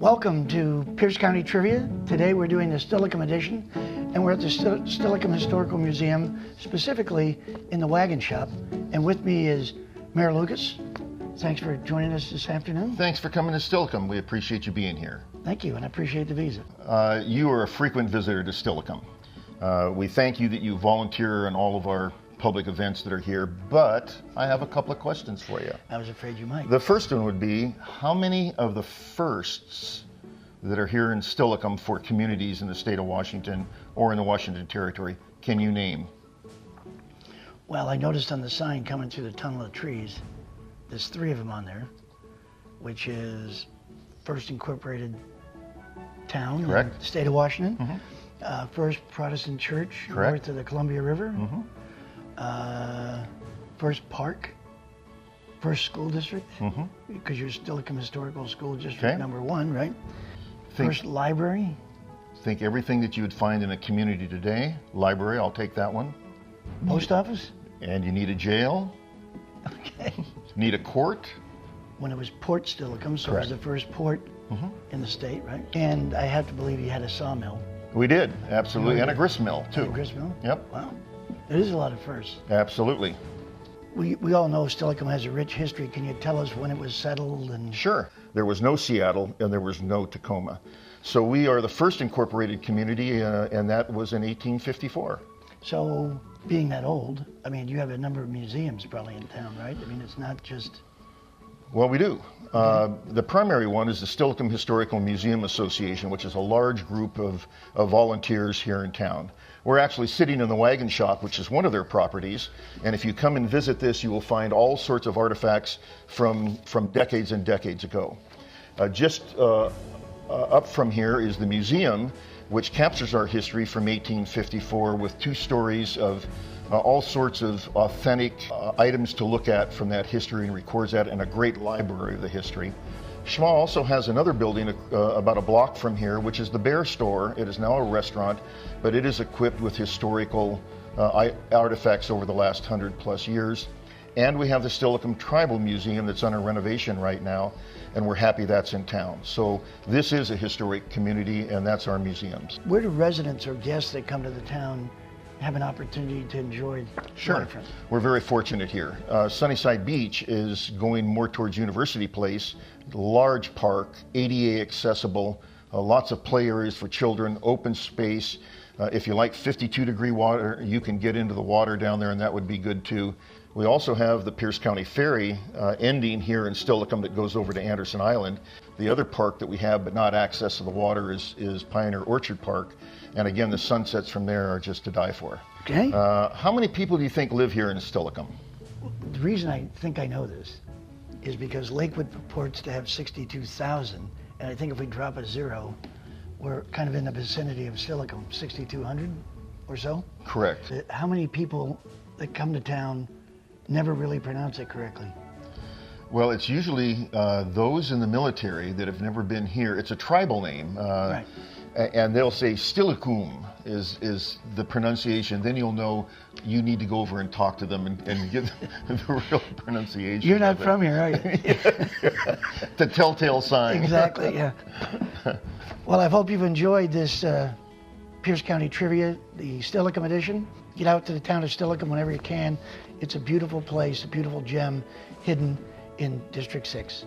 Welcome to Pierce County Trivia. Today we're doing the Steilacoom edition, and we're at the Steilacoom Historical Museum, specifically in the Wagon Shop. And with me is Mayor Lucas. Thanks for joining us this afternoon. Thanks for coming to Steilacoom. We appreciate you being here. Thank you, and I appreciate the visit. You are a frequent visitor to Steilacoom. We thank you that you volunteer in all of our public events that are here, but I have a couple of questions for you. I was afraid you might. The first one would be, how many of the firsts that are here in Steilacoom for communities in the state of Washington or in the Washington Territory can you name? Well, I noticed on the sign coming through the tunnel of trees, there's 3 of them on there, which is First Incorporated Town Correct. in the state of Washington, Mm-hmm. First Protestant Church Correct. north of the Columbia River, Mm-hmm. First Park, First School District, Mm-hmm. because you're Steilacoom Historical School District Okay. number 1, right? Think, First Library. think everything that you would find in a community today. Library, I'll take that one. Post office. And you need a jail, Okay. need a court. When it was Port Steilacoom, so Correct. it was the first port Mm-hmm. in the state, right? And I have to believe you had a sawmill. We did, absolutely, and a grist mill And too. a grist mill. Yep, Wow. It is a lot of firsts. absolutely. We all know Steilacoom has a rich history. Can you tell us when it was settled? And Sure. There was no Seattle and there was no Tacoma. So we are the first incorporated community, and that was in 1854. so, being that old, I mean, you have a number of museums probably in town, right? I mean, it's not just. Well, we do. The primary one is the Steilacoom Historical Museum Association, which is a large group of volunteers here in town. We're actually sitting in the Wagon Shop, which is one of their properties, and if you come and visit this, you will find all sorts of artifacts from decades and decades ago. Just up from here is the museum, which captures our history from 1854 with 2 stories of all sorts of authentic items to look at from that history and records that, and a great library of the history. Schma also has another building about a block from here, which is the Bear Store. It is now a restaurant, but it is equipped with historical artifacts over the last 100+ years. And we have the Steilacoom Tribal Museum that's under renovation right now, and we're happy that's in town. So this is a historic community, and that's our museums. Where do residents or guests that come to the town have an opportunity to enjoy Sure. waterfront? We're very fortunate here. Sunnyside Beach is going more towards University Place, large park, ADA accessible, lots of play areas for children, open space. If you like 52-degree water, you can get into the water down there, and that would be good too. We also have the Pierce County Ferry ending here in Steilacoom that goes over to Anderson Island. The other park that we have but not access to the water is Pioneer Orchard Park. And again, the sunsets from there are just to die for. Okay. How many people do you think live here in Steilacoom? The reason I think I know this is because Lakewood purports to have 62,000, and I think if we drop a 0, we're kind of in the vicinity of Steilacoom, 6,200 or so. Correct. How many people that come to town never really pronounce it correctly? Well, it's usually those in the military that have never been here. It's a tribal name. Right. And they'll say Steilacoom is the pronunciation. Then you'll know you need to go over and talk to them and get the real pronunciation. You're not from here, are you? The telltale sign. Exactly, yeah. Well, I hope you've enjoyed this Pierce County Trivia, the Steilacoom edition. Get out to the town of Steilacoom whenever you can. It's a beautiful place, a beautiful gem hidden in District 6.